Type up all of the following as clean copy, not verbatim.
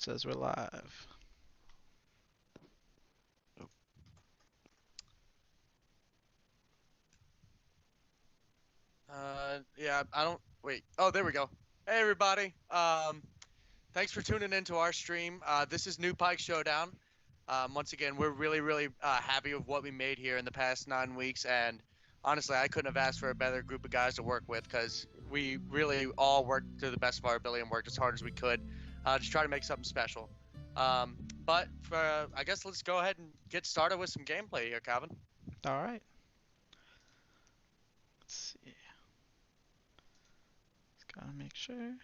Says we're live. Yeah, I don't wait. Oh, there we go. Hey, everybody. Thanks for tuning into our stream. This is new Pike Showdown. Once again, we're really happy with what we made here in the past 9 weeks, and honestly, I couldn't have asked for a better group of guys to work with because we really all worked to the best of our ability and worked as hard as we could to try to make something special. But I guess let's go ahead and get started with some gameplay here, Calvin. All right. Let's see. Just gotta make sure.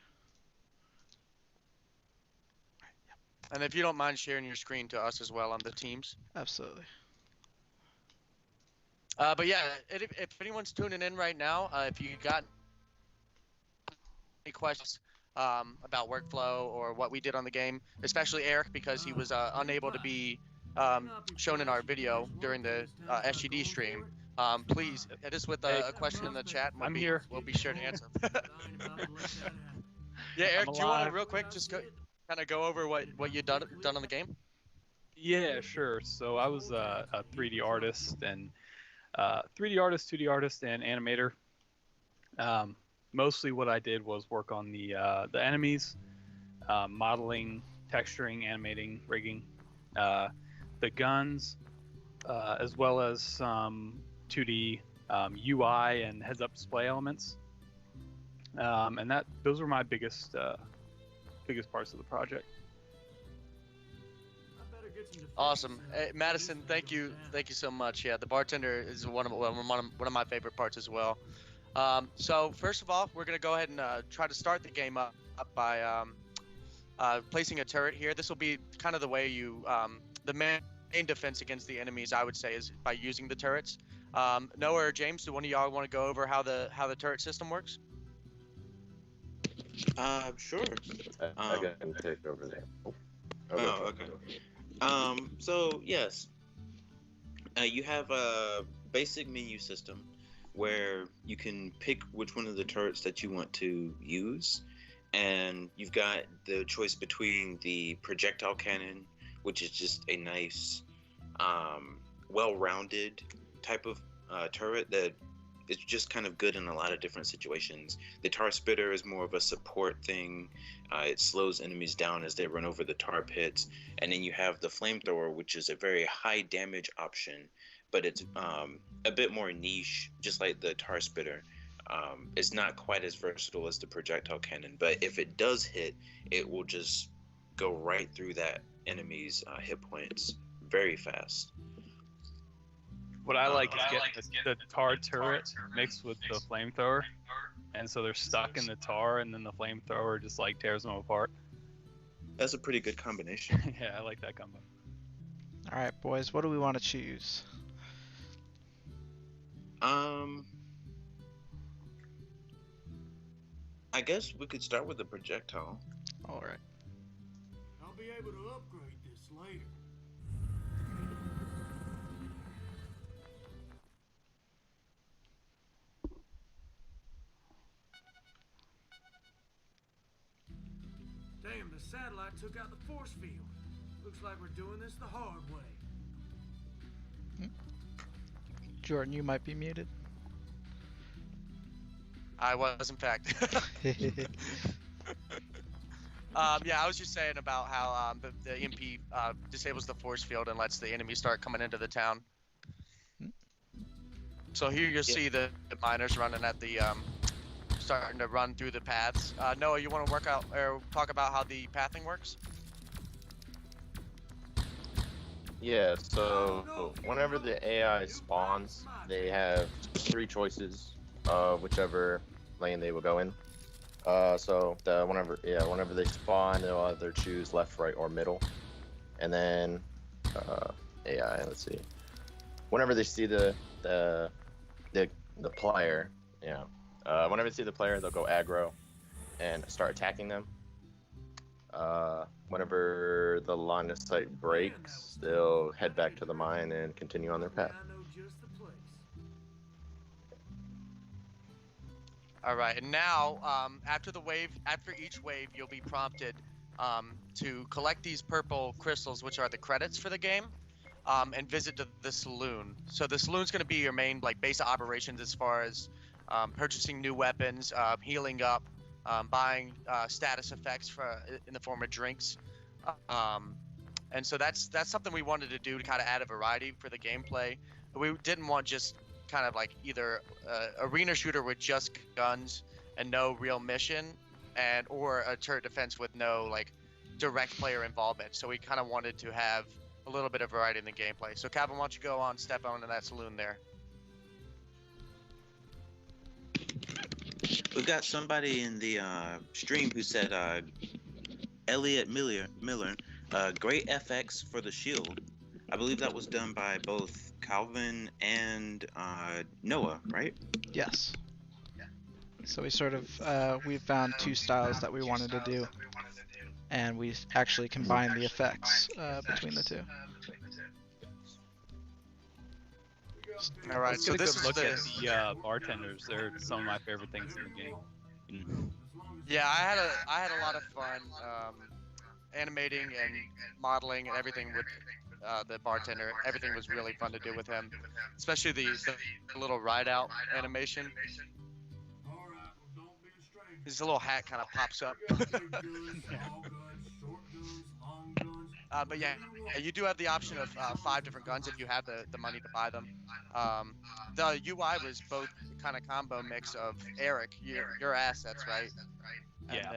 And if you don't mind sharing your screen to us as well on the teams. Absolutely. But yeah, if anyone's tuning in right now, if you got any questions about workflow or what we did on the game, especially Eric because he was unable to be shown in our video during the SGD stream, please hit us with a question in the chat. And I'm here. We'll be sure to answer. Yeah, Eric, do you want to real quick just kind of go over what you done on the game? Yeah, sure. So I was a 3D artist and 3D artist, 2D artist, and animator. Mostly what I did was work on the enemies, modeling, texturing, animating, rigging, the guns, as well as some 2D UI and heads-up display elements. And those were my biggest parts of the project. Awesome, hey, Madison. Thank you so much. Yeah, the bartender is one of my favorite parts as well. So first of all, we're gonna go ahead and try to start the game up by placing a turret here. This will be kind of the way you the main defense against the enemies, I would say, is by using the turrets. Noah or James, do one of y'all want to go over how the turret system works? Sure. I can take over there. Okay. So yes, you have a basic menu system where you can pick which one of the turrets that you want to use, and you've got the choice between the projectile cannon, which is just a nice, well-rounded type of turret that is just kind of good in a lot of different situations. The tar spitter is more of a support thing. It slows enemies down as they run over the tar pits. And then you have the flamethrower, which is a very high damage option, but it's a bit more niche, just like the tar spitter. It's not quite as versatile as the projectile cannon, but if it does hit, it will just go right through that enemy's hit points very fast. What I like is getting the tar turret mixed with the flamethrower, and so they're stuck in the tar, and then the flamethrower just like tears them apart. That's a pretty good combination. Yeah, I like that combo. All right, boys. What do we want to choose? I guess we could start with the projectile. All right. I'll be able to upgrade this later. Damn, the satellite took out the force field. Looks like we're doing this the hard way. Jordan, you might be muted. I was, in fact. Yeah, I was just saying about how the EMP disables the force field and lets the enemies start coming into the town. So here you'll see the miners running at the starting to run through the paths. Noah, you want to work out or talk about how the pathing works? Yeah, so whenever the AI spawns, they have 3 choices of whichever lane they will go in. So whenever they spawn, they'll either choose left, right, or middle. And then AI, let's see. Whenever they see the player, whenever they see the player, they'll go aggro and start attacking them. Whenever the line of sight breaks, they'll head back to the mine and continue on their path. All right, and now after each wave, you'll be prompted to collect these purple crystals, which are the credits for the game, and visit the saloon. So the saloon's going to be your main like base of operations as far as purchasing new weapons, healing up, buying status effects in the form of drinks. And so that's something we wanted to do to kind of add a variety for the gameplay. We didn't want just kind of like either arena shooter with just guns and no real mission, or a turret defense with no like direct player involvement. So we kind of wanted to have a little bit of variety in the gameplay. So Calvin, why don't you go on, step on to that saloon there? We've got somebody in the stream who said Elliot Miller, great FX for the shield. I believe that was done by both Calvin and Noah, right? Yes. So we sort of we found two styles that we wanted to do, and we actually combined the effects between the two. All right, Let's so get a this good is look the at the bartenders. They're some of my favorite things in the game. yeah. I had a lot of fun animating and modeling and everything with the bartender. Everything was really fun to do with him, especially the little ride out animation. All right, well, don't be a stranger. His little hat kind of pops up. Big guns, small guns, short guns, long guns. But yeah, you do have the option of 5 different guns if you have the money to buy them. The UI was both kind of combo mix of Eric, your assets, right? And Yeah.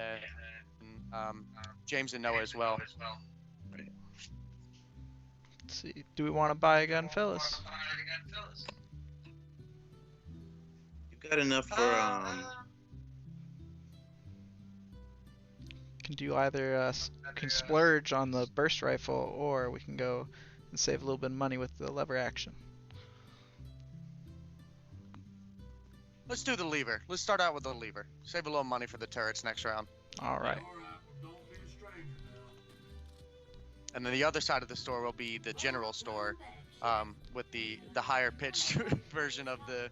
then James and Noah as well. Let's see. Do we want to buy a gun, fellas? You've got enough for Can do either can splurge on the burst rifle, or we can go and save a little bit of money with the lever action. Let's do the lever. Let's start out with the lever. Save a little money for the turrets next round. All right. All right, well, don't be a stranger now. And then the other side of the store will be the general store, with the higher pitched version of the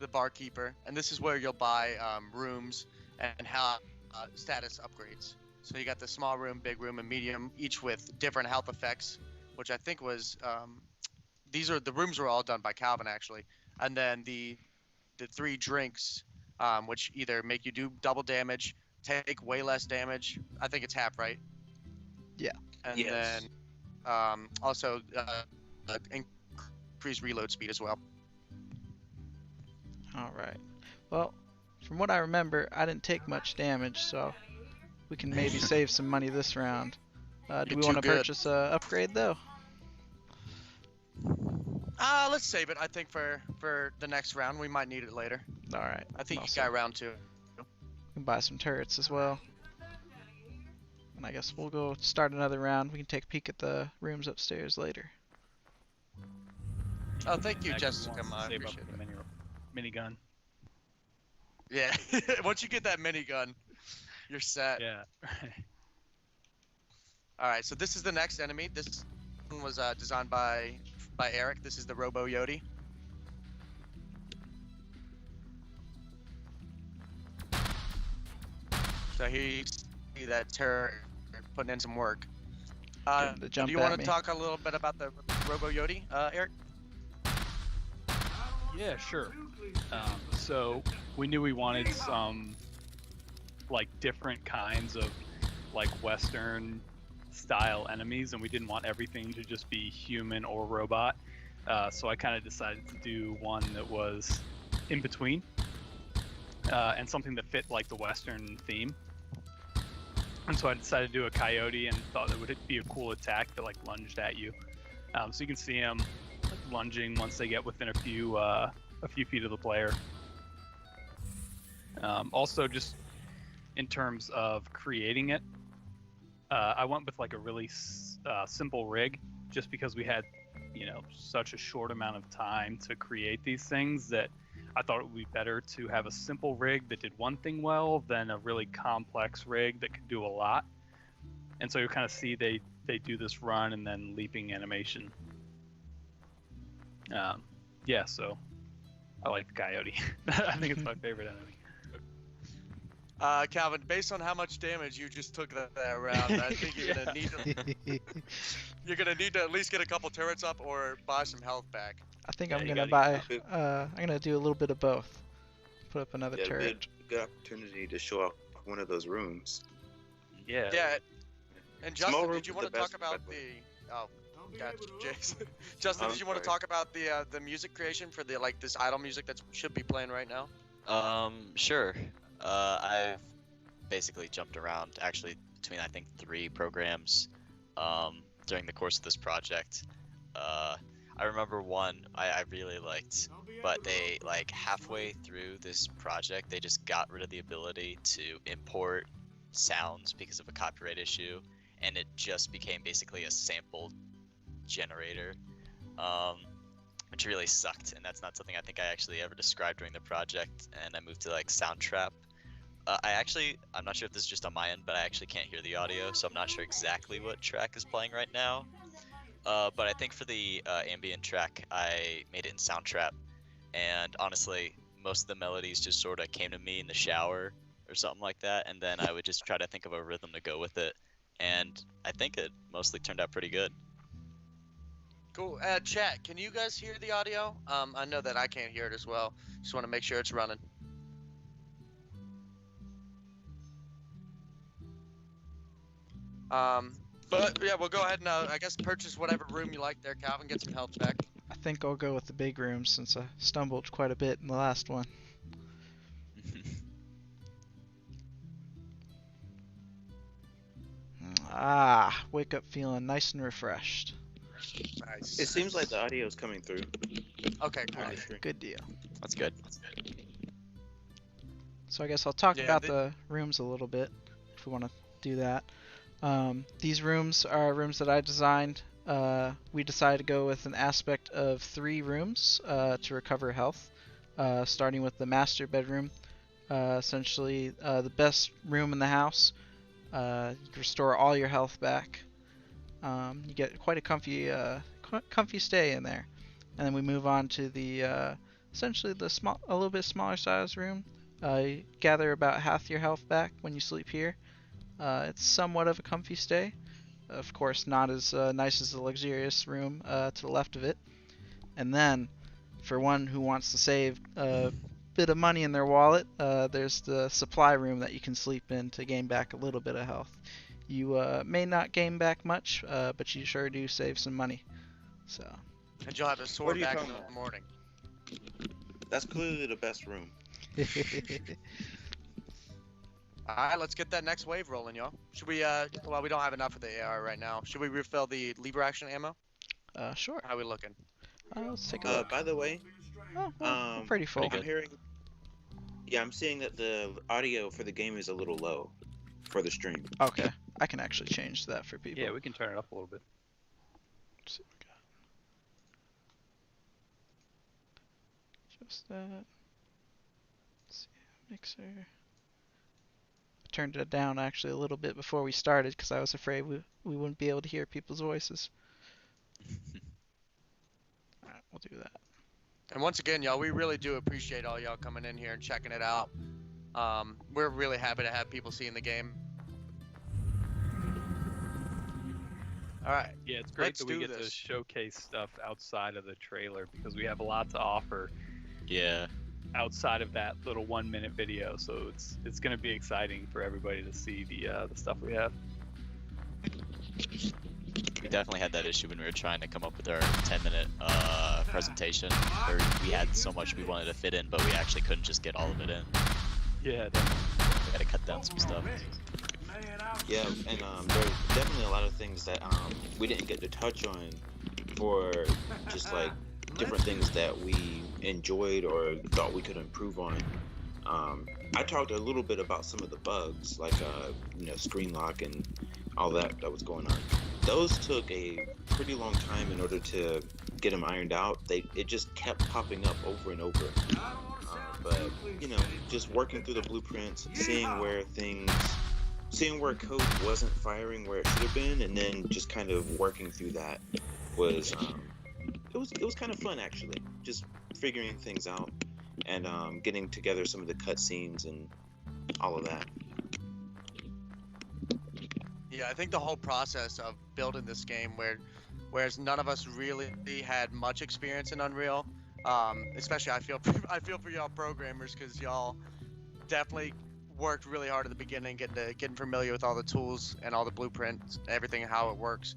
barkeeper. And this is where you'll buy rooms and status upgrades. So you got the small room, big room, and medium, each with different health effects, which I think was the rooms were all done by Calvin actually. And then the 3 drinks, which either make you do double damage, take way less damage. I think it's half, right? Yeah. And Yes. then also increase reload speed as well. All right. Well, from what I remember, I didn't take much damage, so we can maybe save some money this round. Do You're we too want to good. purchase a upgrade though? Let's save it. I think for the next round, we might need it later. All right. I think Also, you got round 2. we can buy some turrets as well. And I guess we'll go start another round. We can take a peek at the rooms upstairs later. Oh, thank you, Max Jessica. wants to I save up appreciate the it. minigun. Yeah. Once you get that minigun, you're set. Yeah. All right. So this is the next enemy. This one was designed by Eric. This is the Robo Yodi. So here you see that turret putting in some work. Getting to Do jump you at want to me. talk a little bit about the Robo Yodi, Eric? Yeah, sure. So we knew we wanted some like different kinds of like Western style enemies, and we didn't want everything to just be human or robot. So I kind of decided to do one that was in between, and something that fit like the Western theme. And so I decided to do a coyote and thought it would be a cool attack that like lunged at you. So you can see them lunging once they get within a few feet of the player. Also, just in terms of creating it, I went with like a really simple rig, just because we had, such a short amount of time to create these things that I thought it would be better to have a simple rig that did one thing well than a really complex rig that could do a lot. And so you kind of see they do this run and then leaping animation. So I like the coyote. I think it's my favorite enemy. Calvin, based on how much damage you just took that round, I think you're gonna need to at least get a couple turrets up or buy some health back. I think Yeah, I'm you gonna gotta buy. I'm gonna do a little bit of both. Put up another Yeah, it'd be turret. a good opportunity to show off one of those rooms. Yeah. Yeah. And Small Justin, room did you is want to the talk best, about by the the? Oh, I'll be gotcha, able to Jason. open Justin, I'm did you want to sorry. talk about the music creation for the this idle music that should be playing right now? Sure. I've basically jumped around actually between I think 3 programs during the course of this project. I remember one I really liked, I'll be able but to they open like halfway through this project they just got rid of the ability to import sounds because of a copyright issue, and it just became basically a sample generator, which really sucked. And that's not something I think I actually ever described during the project. And I moved to like Soundtrap. I'm not sure if this is just on my end, but I actually can't hear the audio, so I'm not sure exactly what track is playing right now. But I think for the ambient track, I made it in Soundtrap, and honestly, most of the melodies just sort of came to me in the shower or something like that, and then I would just try to think of a rhythm to go with it, and I think it mostly turned out pretty good. Cool. Chat, can you guys hear the audio? I know that I can't hear it as well. Just want to make sure it's running. But yeah, we'll go ahead and I guess purchase whatever room you like there, Calvin. Get some health back. I think I'll go with the big room since I stumbled quite a bit in the last one. Wake up feeling nice and refreshed. Nice. It seems like the audio is coming through. Okay, cool. on the stream. Good deal. That's good. So I guess I'll talk Yeah, about the rooms a little bit, if we want to do that. These rooms are rooms that I designed. We decided to go with an aspect of 3 rooms to recover health, starting with the master bedroom. Essentially, the best room in the house. You can restore all your health back. You get quite a comfy stay in there. And then we move on to the essentially a little bit smaller size room. You gather about half your health back when you sleep here. It's somewhat of a comfy stay. Of course, not as nice as the luxurious room to the left of it. And then, for one who wants to save a bit of money in their wallet, there's the supply room that you can sleep in to gain back a little bit of health. You may not gain back much, but you sure do save some money. So. And you'll have a What sword are you back in talking the about? morning. That's clearly the best room. Alright, let's get that next wave rolling, y'all. Should we, well, we don't have enough of the AR right now. Should we refill the lever action ammo? Sure. How are we looking? Let's take a look. By the way, Oh, well, we're pretty full. pretty I'm hearing. Yeah, I'm seeing that the audio for the game is a little low for the stream. Okay, I can actually change that for people. Yeah, we can turn it up a little bit. Let's see what we got. Just that. Let's see, mixer. I turned it down actually a little bit before we started because I was afraid we wouldn't be able to hear people's voices. Alright, we'll do that. And once again, y'all, we really do appreciate all y'all coming in here and checking it out. We're really happy to have people seeing the game. Alright. Yeah, it's great Let's that we do get to this. showcase stuff outside of the trailer because we have a lot to offer Yeah. outside of that little 1-minute video. So it's going to be exciting for everybody to see the stuff we have. We definitely had that issue when we were trying to come up with our 10-minute presentation, where we had so much we wanted to fit in, but we actually couldn't just get all of it in. Yeah, We had to cut down some stuff. Yeah, and there's definitely a lot of things that we didn't get to touch on for just like different things that we enjoyed or thought we could improve on. I talked a little bit about some of the bugs, like screen lock and all that was going on. Those took a pretty long time in order to get them ironed out. It just kept popping up over and over. But just working through the blueprints, seeing where code wasn't firing where it should have been, and then just kind of working through that was it was kind of fun actually. Just figuring things out and getting together some of the cutscenes and all of that. Yeah, I think the whole process of building this game, whereas none of us really had much experience in Unreal, especially I feel for y'all programmers because y'all definitely worked really hard at the beginning, getting familiar with all the tools and all the blueprints, everything, how it works.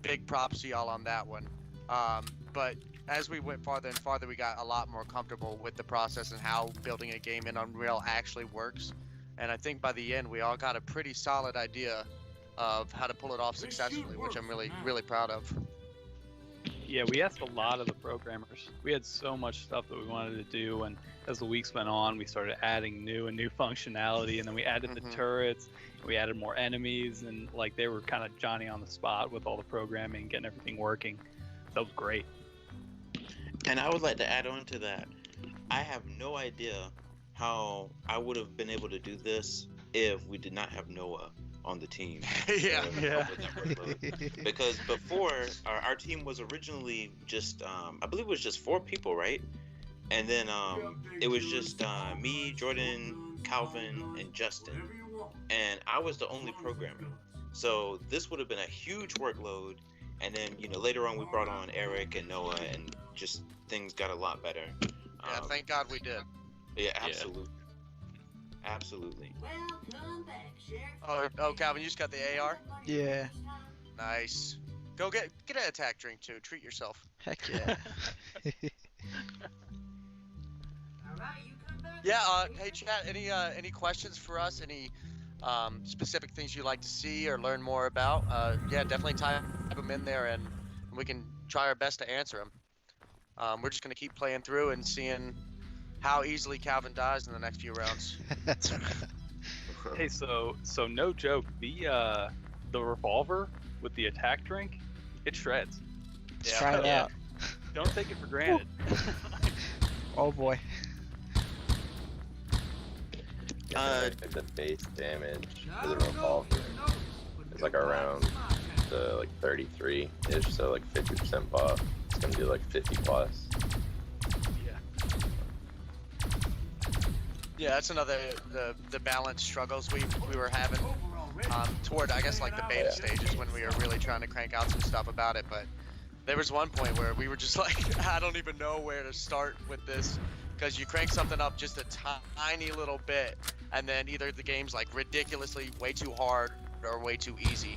Big props to y'all on that one. But as we went farther and farther, we got a lot more comfortable with the process and how building a game in Unreal actually works. And I think by the end, we all got a pretty solid idea of how to pull it off successfully, which I'm really, really proud of. Yeah, we asked a lot of the programmers. We had so much stuff that we wanted to do, and as the weeks went on, we started adding new functionality, and then we added the turrets, we added more enemies, and like they were kind of Johnny on the spot with all the programming, getting everything working. That was great. And I would like to add on to that. I have no idea how I would have been able to do this if we did not have Noah on the team. Yeah. Because before, our team was originally just, I believe it was just 4 people, right? And then it was just me, Jordan, Calvin, and Justin. And I was the only programmer. So this would have been a huge workload. And then, later on we brought on Eric and Noah, and just things got a lot better. Yeah, thank God we did. Yeah, absolutely. Absolutely. Oh, Calvin, you just got the AR? Yeah. Nice. Go get an attack drink too. Treat yourself. Heck yeah. Yeah. Hey, chat. Any questions for us? Any specific things you'd like to see or learn more about? Yeah, definitely type them in there, and we can try our best to answer them. We're just gonna keep playing through and seeing how easily Calvin dies in the next few rounds. Hey, so no joke, the revolver with the attack drink, it shreds. Let's try it out. Don't take it for granted. Oh boy. The base damage for the revolver is like around the 33-ish, so like 50% buff. It's gonna do like 50 plus. Yeah, that's another the balance struggles we were having toward, I guess, like the beta stages when we were really trying to crank out some stuff about it. But there was one point where we were just like, I don't even know where to start with this, because you crank something up just a tiny little bit, and then either the game's like ridiculously way too hard or way too easy.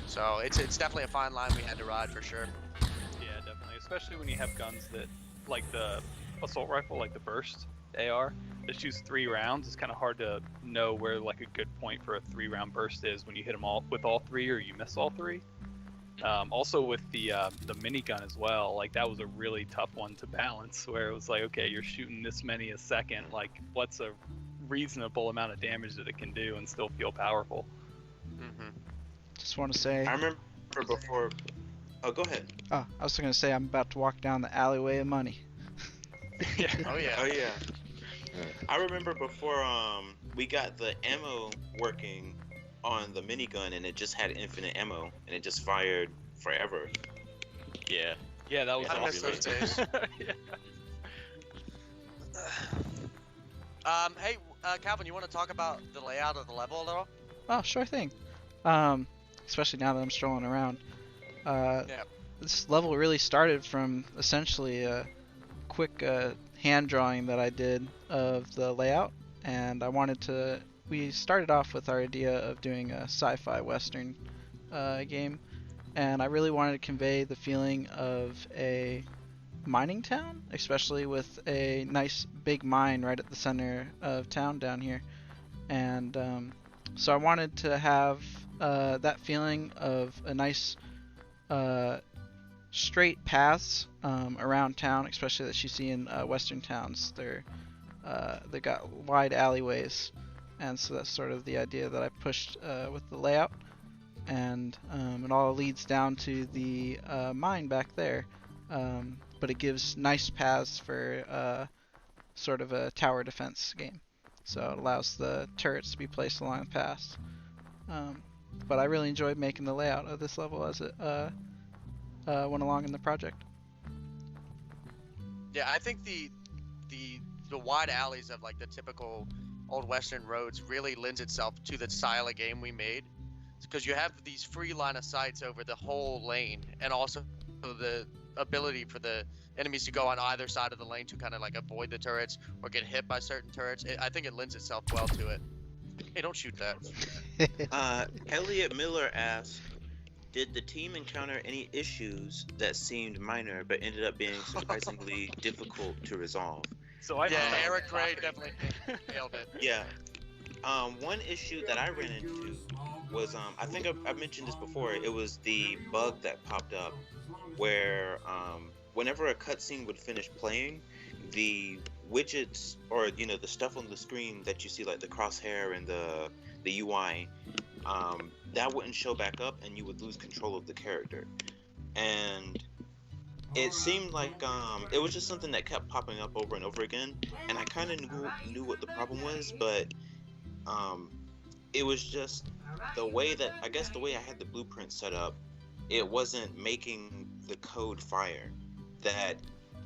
So it's definitely a fine line we had to ride for sure. Yeah, definitely, especially when you have guns that, like the assault rifle, like the burst AR, that shoots 3 rounds. It's kind of hard to know where like a good point for a 3-round burst is when you hit them all with all 3 or you miss all 3. Also with the minigun as well, like that was a really tough one to balance, where it was like, okay, you're shooting this many a second, like what's a reasonable amount of damage that it can do and still feel powerful. Just want to say. I remember before. Oh, go ahead. Oh, I was going to say I'm about to walk down the alleyway of money. Yeah. Oh yeah. Oh yeah. I remember before we got the ammo working on the minigun, and it just had infinite ammo, and it just fired forever. Yeah. Yeah, that was I miss those days. Yeah. Hey, Calvin, you want to talk about the layout of the level a little? Oh, sure thing. Especially now that I'm strolling around. Yeah. This level really started from essentially a quick hand drawing that I did of the layout, and we started off with our idea of doing a sci-fi western game, and I really wanted to convey the feeling of a mining town, especially with a nice big mine right at the center of town down here. And so I wanted to have that feeling of a nice straight paths around town, especially that you see in western towns. They got wide alleyways, and so that's sort of the idea that I pushed with the layout. And it all leads down to the mine back there, but it gives nice paths for sort of a tower defense game. So it allows the turrets to be placed along the paths. But I really enjoyed making the layout of this level as it went along in the project. Yeah, I think the wide alleys of like the typical old western roads really lends itself to the style of game we made, because you have these free line of sights over the whole lane, and also the ability for the enemies to go on either side of the lane to kind of like avoid the turrets or get hit by certain turrets. I think it lends itself well to it. Hey, don't shoot that. Elliot Miller asked, did the team encounter any issues that seemed minor but ended up being surprisingly difficult to resolve? So I Yeah, Eric Gray definitely nailed it. Yeah. One issue that I ran into was, I think I mentioned this before, it was the bug that popped up where whenever a cutscene would finish playing, the widgets, or the stuff on the screen that you see, like the crosshair and the UI, that wouldn't show back up, and you would lose control of the character. And it seemed like it was just something that kept popping up over and over again, and I kind of knew what the problem was, but it was just the way that I had the blueprint set up. It wasn't making the code fire that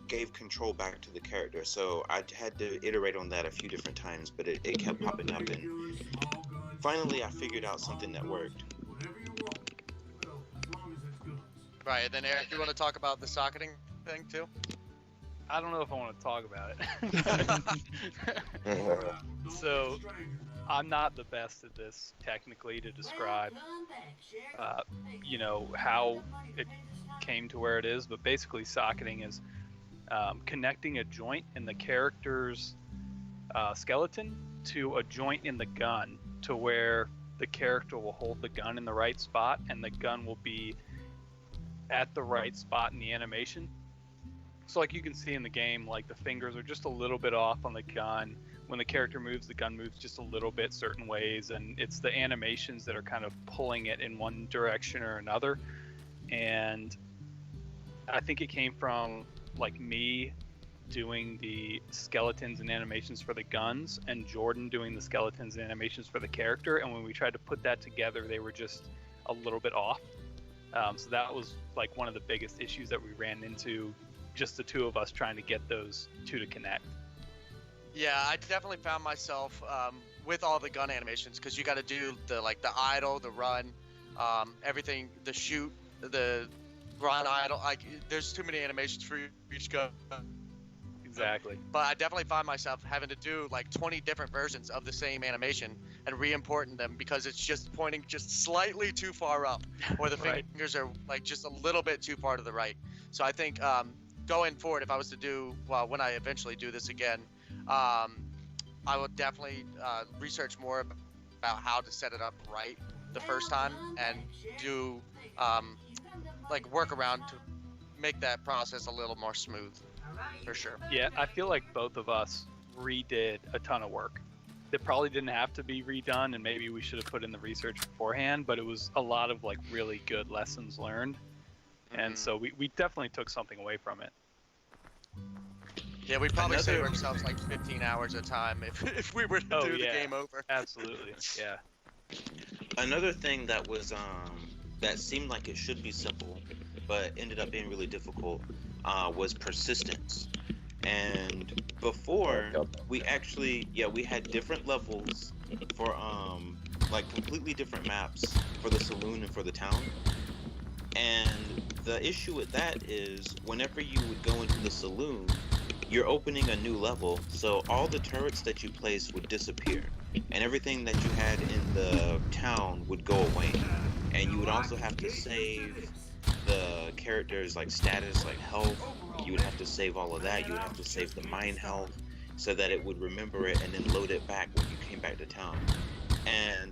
gave control back to the character, so I had to iterate on that a few different times, but it kept popping up, and finally I figured out something that worked. Right, and then Eric, you want to talk about the socketing thing too? I don't know if I want to talk about it. So I'm not the best at this technically to describe, how it came to where it is, but basically socketing is connecting a joint in the character's skeleton to a joint in the gun, to where the character will hold the gun in the right spot and the gun will be at the right spot in the animation. So like you can see in the game, like the fingers are just a little bit off on the gun. When the character moves, the gun moves just a little bit certain ways, and it's the animations that are kind of pulling it in one direction or another. And I think it came from like me doing the skeletons and animations for the guns, and Jordan doing the skeletons and animations for the character, and when we tried to put that together, they were just a little bit off. So that was like one of the biggest issues that we ran into, just the two of us trying to get those two to connect. Yeah, I definitely found myself with all the gun animations, because you got to do the idle, the run, everything, the shoot, the run, idle. Like there's too many animations for each gun. Exactly. But I definitely find myself having to do like 20 different versions of the same animation and re-importing them, because it's just pointing just slightly too far up, or the Right. fingers are like just a little bit too far to the right. So I think going forward, if I was to do, when I eventually do this again, I would definitely research more about how to set it up right the first time, and do work around to make that process a little more smooth, for sure. Yeah, I feel like both of us redid a ton of work. That probably didn't have to be redone, and maybe we should have put in the research beforehand, but it was a lot of like really good lessons learned. And so we definitely took something away from it. Yeah, we probably saved ourselves like 15 hours of time if we were to do the game over. Absolutely, yeah. Another thing that was that seemed like it should be simple, but ended up being really difficult, was persistence. And before, we actually, we had different levels for completely different maps for the saloon and for the town. And the issue with that is, whenever you would go into the saloon, you're opening a new level, so all the turrets that you placed would disappear, and everything that you had in the town would go away. And you would also have to save the characters' status, health. You would have to save all of that. You would have to save the mine health so that it would remember it and then load it back when you came back to town. And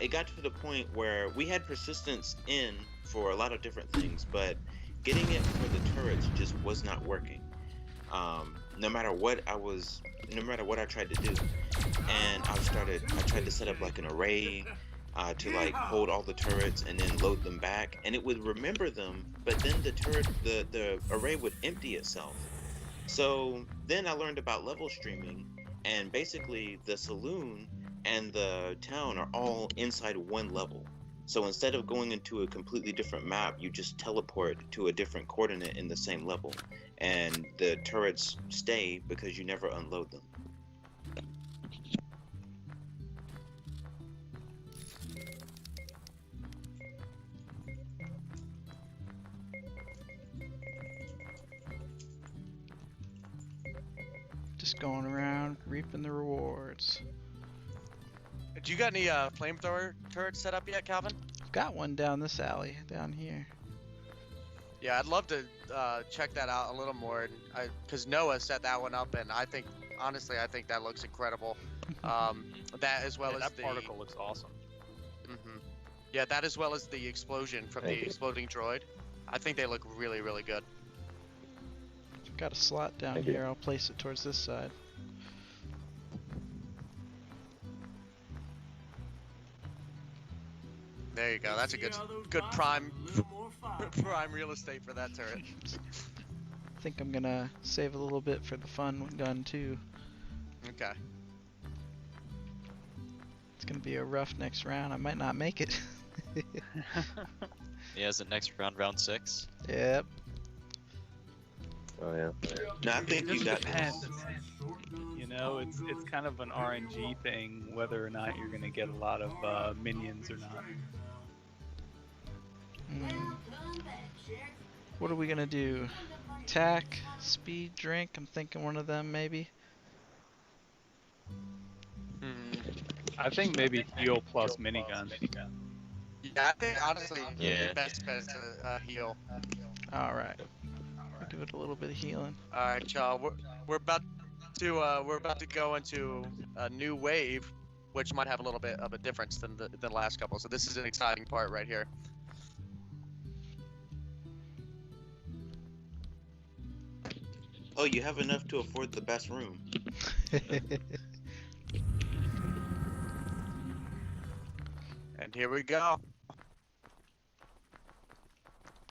it got to the point where we had persistence in for a lot of different things, but getting it for the turrets just was not working. No matter what I tried to do, and I tried to set up an array to hold all the turrets and then load them back, and it would remember them, but then the array would empty itself. So then I learned about level streaming, and basically the saloon and the town are all inside one level. So instead of going into a completely different map, you just teleport to a different coordinate in the same level, and the turrets stay because you never unload them. Just going around reaping the rewards. Do you got any flamethrower turrets set up yet, Calvin? I've got one down this alley, down here. Yeah, I'd love to check that out a little more, because Noah set that one up, and honestly, I think that looks incredible. That as well as that the particle looks awesome. Yeah, that as well as the explosion from the exploding droid. I think they look really, really good. I've got a slot down Thank you. here. I'll place it towards this side. There you go. That's a good prime real estate for that turret. I think I'm gonna save a little bit for the fun gun too. Okay. It's gonna be a rough next round. I might not make it. Yeah, is it next round, round 6? Yep. Oh yeah. No, I think you got Depends. You know, it's kind of an RNG thing whether or not you're gonna get a lot of minions or not. What are we gonna do? Attack, speed, drink? I'm thinking one of them maybe. I think maybe heal plus minigun. Yeah, I think honestly, Yeah. the best bet is to heal. All right. We'll give it a little bit of healing. All right, y'all. We're about to go into a new wave, which might have a little bit of a difference than the last couple. So this is an exciting part right here. Oh, you have enough to afford the best room. And here we go.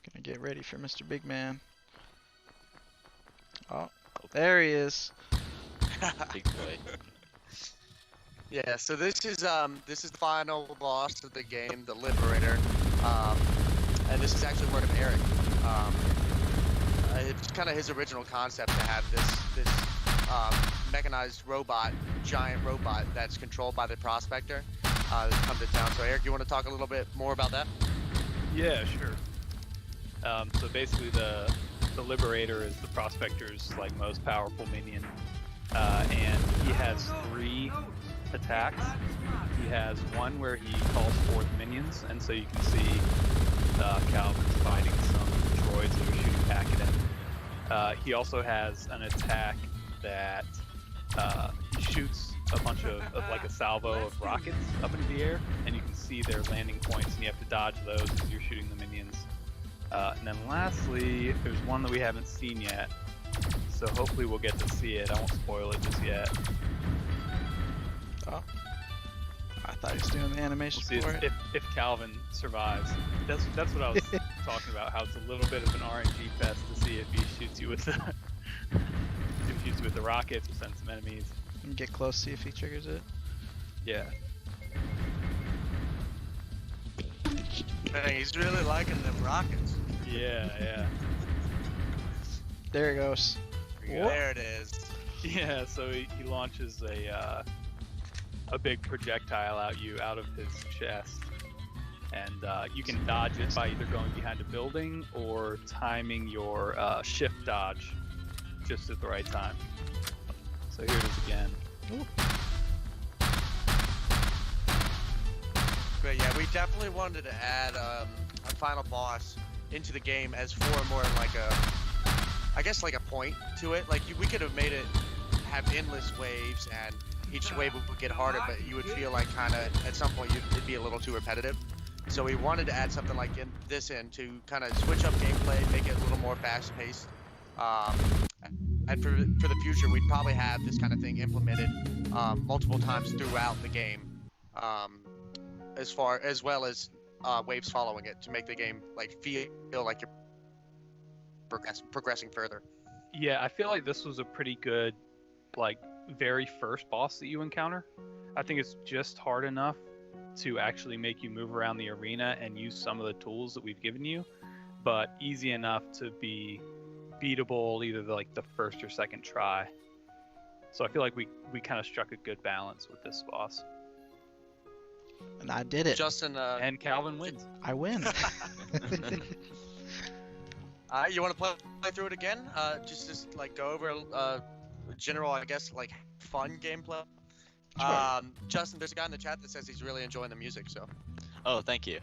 Gonna get ready for Mr. Big Man. Oh, there he is. Big boy. Yeah, so this is the final boss of the game, the Liberator, and this is actually word of Eric. It's kind of his original concept to have this mechanized robot, giant robot that's controlled by the Prospector come to town. So Eric, you want to talk a little bit more about that? Yeah, sure. So basically, the Liberator is the Prospector's like most powerful minion, and he has 3 attacks. He has one where he calls forth minions, and so you can see Calvin's fighting some droids that are shooting back at him. He also has an attack that he shoots a bunch of like a salvo of rockets up into the air, and you can see their landing points, and you have to dodge those as you're shooting the minions. And then lastly, there's one that we haven't seen yet, so hopefully we'll get to see it. I won't spoil it just yet. Oh. I thought he was doing the animation We'll see for it. if Calvin survives. That's what I was talking about. How it's a little bit of an RNG fest to see if he shoots you with the if he shoots you with the rockets or sends some enemies. And get close, see if he triggers it. Yeah. Man, he's really liking them rockets. Yeah. There it goes. There it is. Yeah. So he launches a big projectile at you out of his chest, and you can dodge it by either going behind a building or timing your shift dodge just at the right time. So here it is again. Ooh. But yeah, we definitely wanted to add a final boss into the game as more like I guess like a point to it. Like we could have made it have endless waves, and each wave would get harder, but you would feel like kind of at some point it'd be a little too repetitive. So we wanted to add something like this in to kind of switch up gameplay, make it a little more fast-paced. And for the future, we'd probably have this kind of thing implemented multiple times throughout the game, as well as waves following it to make the game like feel like you're progressing further. Yeah, I feel like this was a pretty good, like, very first boss that you encounter. I think it's just hard enough to actually make you move around the arena and use some of the tools that we've given you, but easy enough to be beatable either like the first or second try. So I feel like we kind of struck a good balance with this boss. And I did it. Justin, And Calvin wins. I win. you want to play through it again? Just like go over general, I guess, like fun gameplay. Sure. Justin, there's a guy in the chat that says he's really enjoying the music. So Oh, thank you.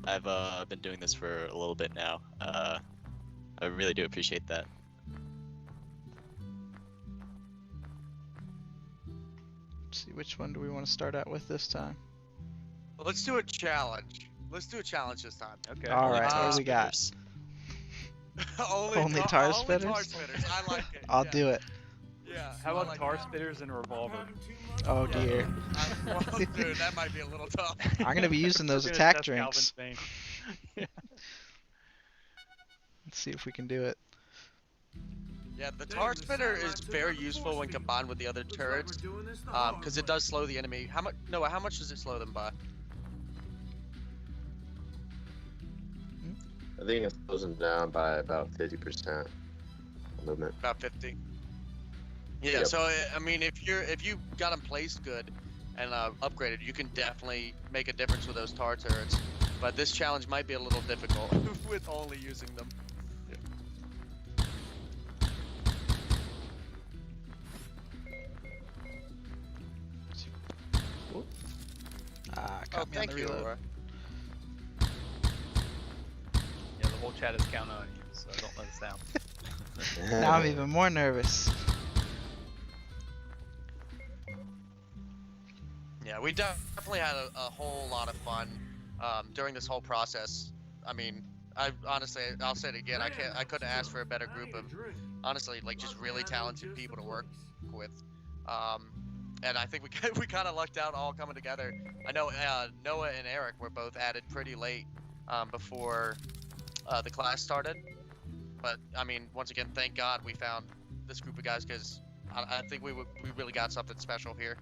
I've been doing this for a little bit now. I really do appreciate that. Let's see, which one do we want to start out with this time? let's do a challenge. Let's do a challenge this time. Okay. All right, Tar what do we got? spitters. Only tar spitters? Only tar spitters. I like it. I'll yeah. do it. Yeah. How I about like tar that. spitters and a revolver? Oh Yeah. dear. Well, dude, that might be a little tough. I'm gonna be using those We're gonna attack test drinks. Calvin's vein. Let's see if we can do it. Yeah, the tar spitter is very useful when combined with the other turrets, because it does slow the enemy. How much? Noah, how much does it slow them by? I think it slows them down by about 50% movement. About 50. Yeah. Yep. So I mean, if you got them placed good and upgraded, you can definitely make a difference with those tar turrets. But this challenge might be a little difficult with only using them. Ah, Oh, caught me on thank the you, reload. Aurora. Yeah, the whole chat is counting on you, so don't let us down. Now I'm even more nervous. Yeah, we definitely had a whole lot of fun during this whole process. I mean, I'll say it again. I couldn't ask for a better group of, honestly, like just really talented people to work with. And I think we kind of lucked out all coming together. I know Noah and Eric were both added pretty late before the class started. But I mean, once again, thank God we found this group of guys, because I think we really got something special here.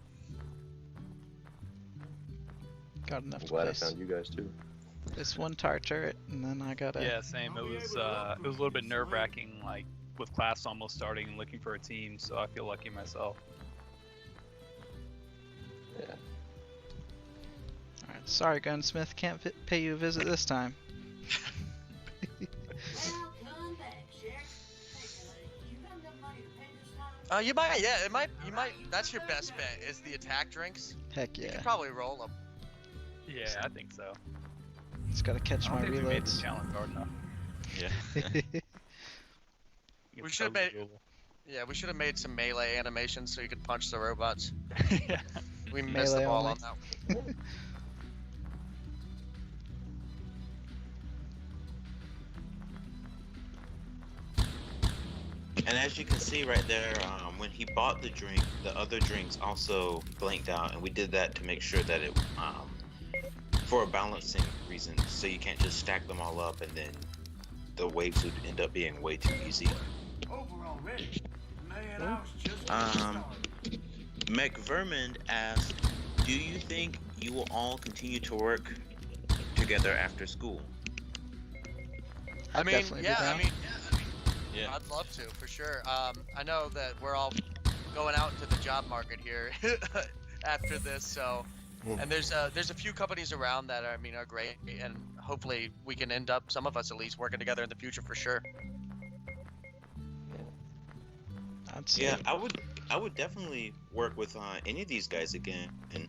Got enough I'm to glad I place found you guys too. this one tar turret, and then I gotta. Yeah, same. It was a little bit nerve wracking, like with class almost starting and looking for a team. So I feel lucky myself. Yeah. All right, sorry, Gunsmith, can't pay you a visit this time. You might, yeah, you might. That's your best bet is the attack drinks. Heck You yeah. can probably roll them. Yeah, I think so. Just gotta catch I my don't think we made this reloads. challenge hard enough. Yeah. It's We should've totally made- doable. Yeah, we should have made some melee animations so you could punch the robots. Yeah. We missed the Melee ball only. on that one. And as you can see right there, when he bought the drink, the other drinks also blanked out, and we did that to make sure that it, for a balancing reason, so you can't just stack them all up and then the waves would end up being way too easy. Over already. Man, I was just getting Um, started. McVermond asked, do you think you will all continue to work together after school? I I'd mean, definitely be yeah, down. I mean, Yeah. I'd love to for sure. I know that we're all going out into the job market here after this, so. And there's a few companies around that are great, and hopefully we can end up, some of us at least, working together in the future for sure. I'd say Yeah, I would definitely work with any of these guys again, and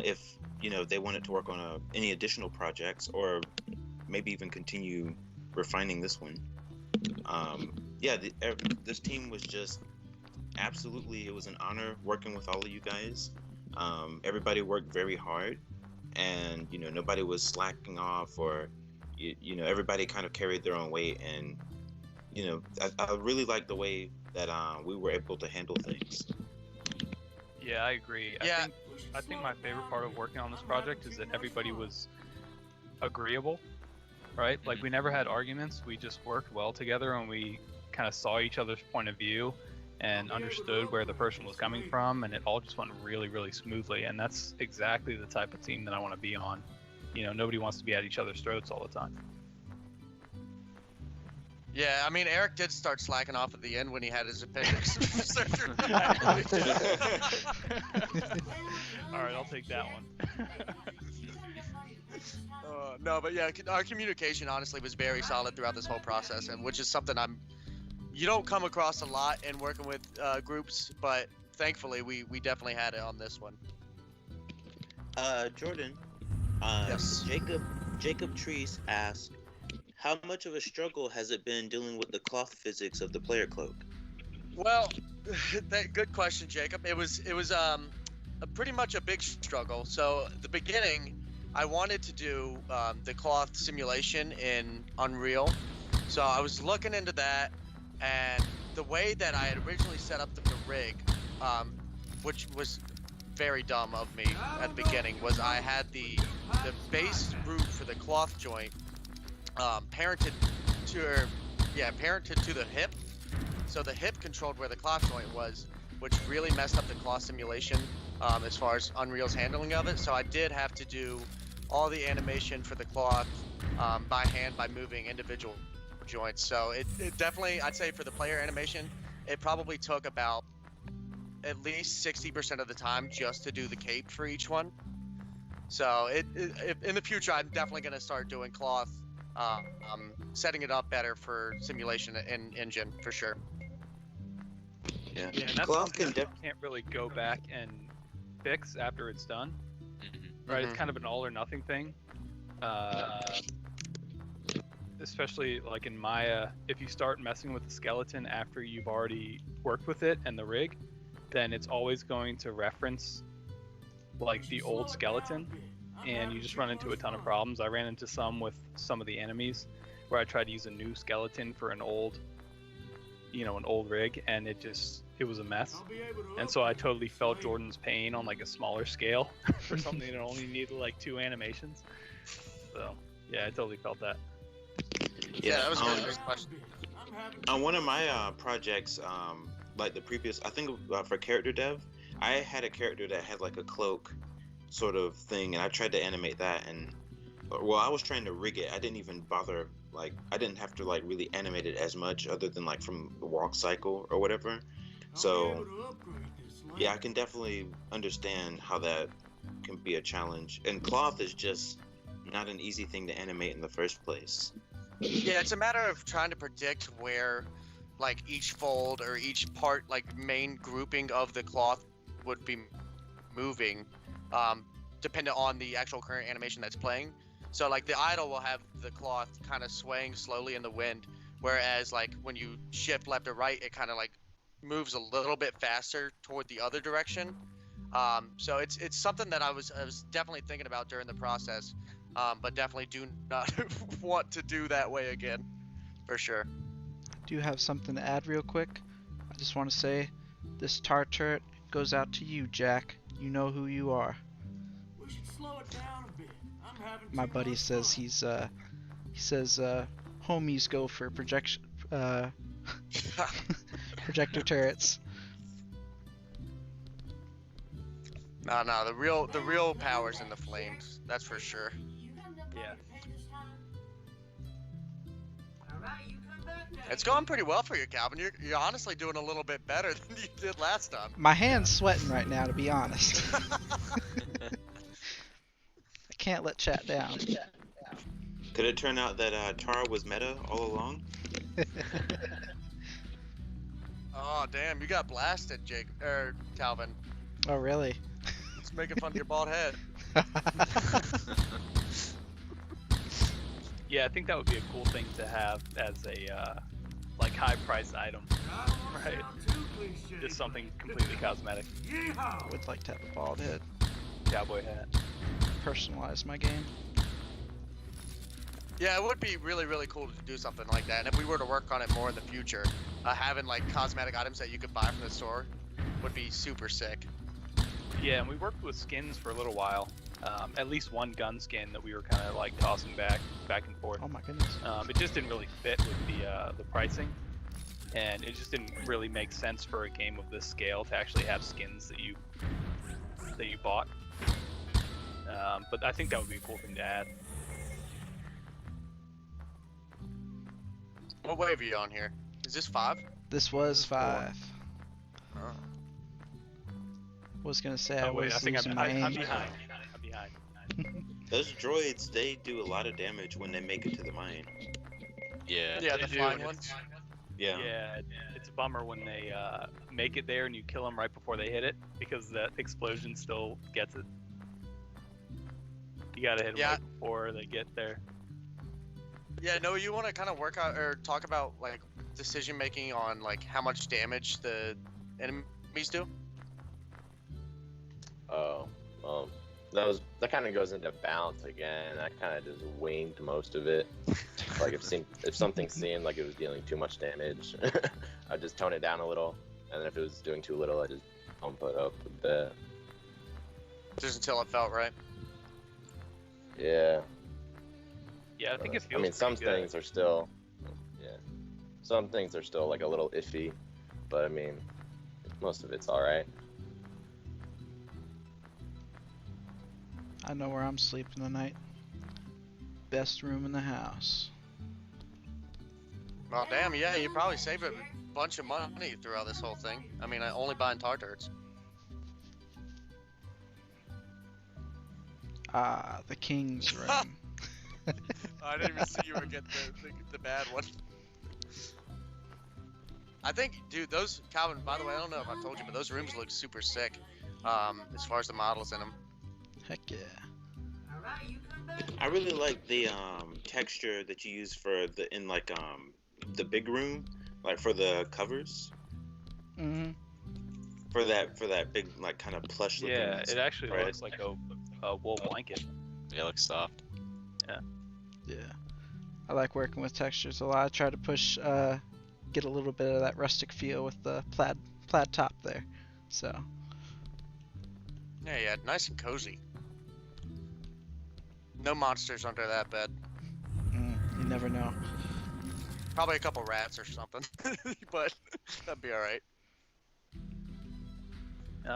if they wanted to work on any additional projects, or maybe even continue refining this one. Yeah, this team was just absolutely, it was an honor working with all of you guys. Everybody worked very hard, and nobody was slacking off, or everybody kind of carried their own weight, and I really like the way that we were able to handle things. Yeah, I agree. Yeah. I think my favorite part of working on this project is that everybody was agreeable, right? Like, we never had arguments. We just worked well together, and we kind of saw each other's point of view and understood where the person was coming from, and it all just went really, really smoothly. And that's exactly the type of team that I want to be on. Nobody wants to be at each other's throats all the time. Yeah, I mean, Eric did start slacking off at the end when he had his appendix surgery. All right, I'll take that one. No, but yeah, our communication honestly was very solid throughout this whole process, and which is something I'm you don't come across a lot in working with groups, but thankfully we definitely had it on this one. Jordan, Yes. Jacob Treese asked, how much of a struggle has it been dealing with the cloth physics of the player cloak? Well, good question, Jacob. It was pretty much a big struggle. So the beginning, I wanted to do the cloth simulation in Unreal. So I was looking into that, and the way that I had originally set up the rig, which was very dumb of me at the beginning, was I had the base root for the cloth joint parented to the hip. So the hip controlled where the cloth joint was, which really messed up the cloth simulation as far as Unreal's handling of it. So I did have to do all the animation for the cloth by hand by moving individual joints. So it definitely, I'd say for the player animation, it probably took about at least 60% of the time just to do the cape for each one. So in the future, I'm definitely going to start doing cloth, setting it up better for simulation in engine for sure. Yeah, and that's something that you can't really go back and fix after it's done. Right, it's kind of an all or nothing thing. Especially like in Maya, if you start messing with the skeleton after you've already worked with it and the rig, then it's always going to reference like the old skeleton, and you just run into a ton of problems. I ran into some with some of the enemies where I tried to use a new skeleton for an old rig, and it was a mess. And so I totally felt Jordan's pain on like a smaller scale for something that only needed like 2 animations. So yeah, I totally felt that. Yeah, that was a good question. On one of my projects, like the previous, I think for character dev, I had a character that had like a cloak sort of thing, and I tried to animate that, and well, I was trying to rig it. I didn't even bother, like, I didn't have to like really animate it as much other than like from the walk cycle or whatever. So yeah, I can definitely understand how that can be a challenge, and cloth is just not an easy thing to animate in the first place. Yeah, it's a matter of trying to predict where like each fold or each part, like main grouping of the cloth would be moving, dependent on the actual current animation that's playing. So like the idle will have the cloth kind of swaying slowly in the wind, whereas like when you shift left or right, it kind of like moves a little bit faster toward the other direction. So it's something that I was definitely thinking about during the process, but definitely do not want to do that way again, for sure. Do you have something to add real quick? I just want to say, this tar turret goes out to you, Jack. You know who you are. We should slow it down a bit. I'm having My too buddy much says fun. he says homies go for projection projector turrets. No, the real power's in the flames. That's for sure. Yeah. It's going pretty well for you, Calvin. You're honestly doing a little bit better than you did last time. My hand's sweating right now, to be honest. I can't let chat down. Could it turn out that Tara was meta all along? Oh damn, you got blasted, Calvin. Oh really? It's making fun of your bald head. Yeah, I think that would be a cool thing to have as a like high price item, right? Just something completely cosmetic. I would like to have a bald head. Cowboy hat. Personalize my game. Yeah, it would be really, really cool to do something like that. And if we were to work on it more in the future, having like cosmetic items that you could buy from the store would be super sick. Yeah, and we worked with skins for a little while. At least one gun skin that we were kind of like tossing back and forth. Oh my goodness. It just didn't really fit with the pricing, and it just didn't really make sense for a game of this scale to actually have skins that you bought. But I think that would be a cool thing to add. What wave are you on here? Is this 5? This was 5. Oh. Was gonna say I wait, was I think losing I'm my behind. aim. I'm behind. Those droids, they do a lot of damage when they make it to the mine. Yeah. Yeah, They the do, flying and ones. Yeah. It's a bummer when they make it there and you kill them right before they hit it, because that explosion still gets it. You gotta hit them right before they get there. Yeah, no, you want to kind of work out or talk about like decision making on like how much damage the enemies do? Oh, that kind of goes into balance again. I kind of just winged most of it. Like if something seemed like it was dealing too much damage, I'd just tone it down a little, and then if it was doing too little, I'd just pump it up a bit. Just until it felt right. Yeah. Yeah, I think it feels. I mean, some pretty good. things are still, some things are still like a little iffy, but I mean, most of it's all right. I know where I'm sleeping tonight. Best room in the house. Well, damn, yeah, you probably saved a bunch of money throughout this whole thing. I mean, I only buying tar turds. Ah, the king's room. I didn't even see you were getting the bad one. I think, dude, those, Calvin, by the way, I don't know if I told you, but those rooms look super sick as far as the models in them. Heck yeah. I really like the texture that you use for the big room, like for the covers. Mhm. For that big like kind of plush looking. Yeah, it actually spread. looks like a wool blanket. It looks soft. Yeah. I like working with textures a lot. I try to push, get a little bit of that rustic feel with the plaid top there. So. Yeah, nice and cozy. No monsters under that bed. You never know. Probably a couple rats or something, but that'd be all right.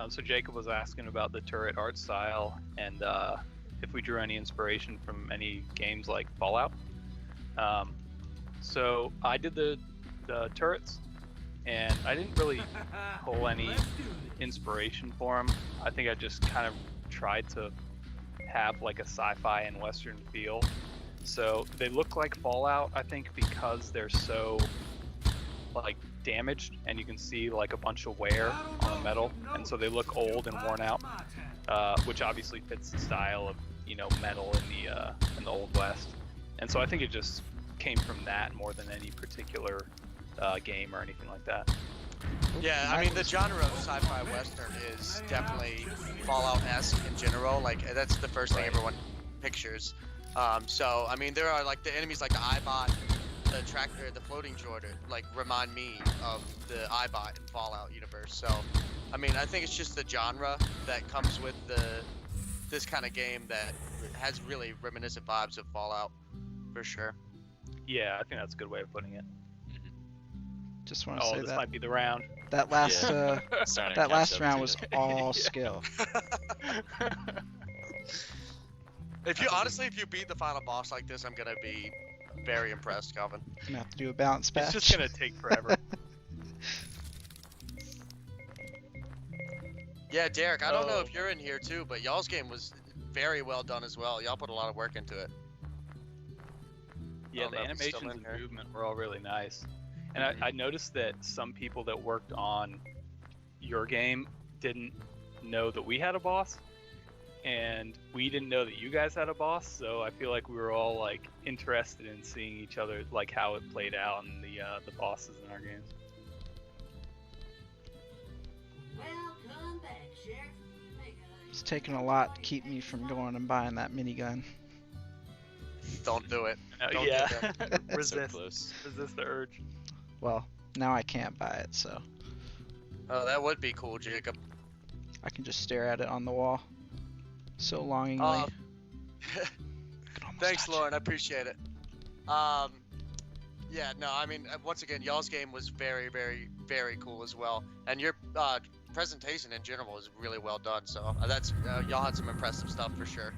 So Jacob was asking about the turret art style and if we drew any inspiration from any games like Fallout. So I did the turrets, and I didn't really pull any inspiration for them. I think I just kind of tried to have like a sci-fi and western feel. So they look like Fallout, I think, because they're so like damaged, and you can see like a bunch of wear on the metal, and so they look old and worn out, which obviously fits the style of metal in the Old West. And so I think it just came from that more than any particular game or anything like that. Yeah, I mean, the genre of sci-fi western is definitely Fallout-esque in general. Like, that's the first thing everyone pictures. So, I mean, there are like the enemies like the Eyebot, the tractor, the floating droid, like remind me of the Eyebot in Fallout universe. So, I mean, I think it's just the genre that comes with this kind of game that has really reminiscent vibes of Fallout, for sure. Yeah, I think that's a good way of putting it. Just want to say this that might be the round. that last Starting to that catch last up round to was you. all skill. If you beat the final boss like this, I'm gonna be very impressed, Calvin. I'm gonna have to do a balance patch. It's just gonna take forever. Yeah, Derek, I don't know if you're in here too, but y'all's game was very well done as well. Y'all put a lot of work into it. Yeah, don't the know if it's still animations in and here. movement were all really nice. And I noticed that some people that worked on your game didn't know that we had a boss, and we didn't know that you guys had a boss. So I feel like we were all like interested in seeing each other, like how it played out in the bosses in our games. Welcome back, Sheriff. Hey, It's taken a lot to keep me from going and buying that minigun. Don't do it. Don't yeah, do that. So resist close. the urge. Well, now I can't buy it, so Oh, that would be cool, Jacob. I can just stare at it on the wall so longingly. Uh, Could almost Thanks, touch Lauren. I appreciate it. Yeah, no, I mean, once again, y'all's game was very, very, very cool as well, and your presentation in general was really well done. So that's y'all had some impressive stuff for sure. it.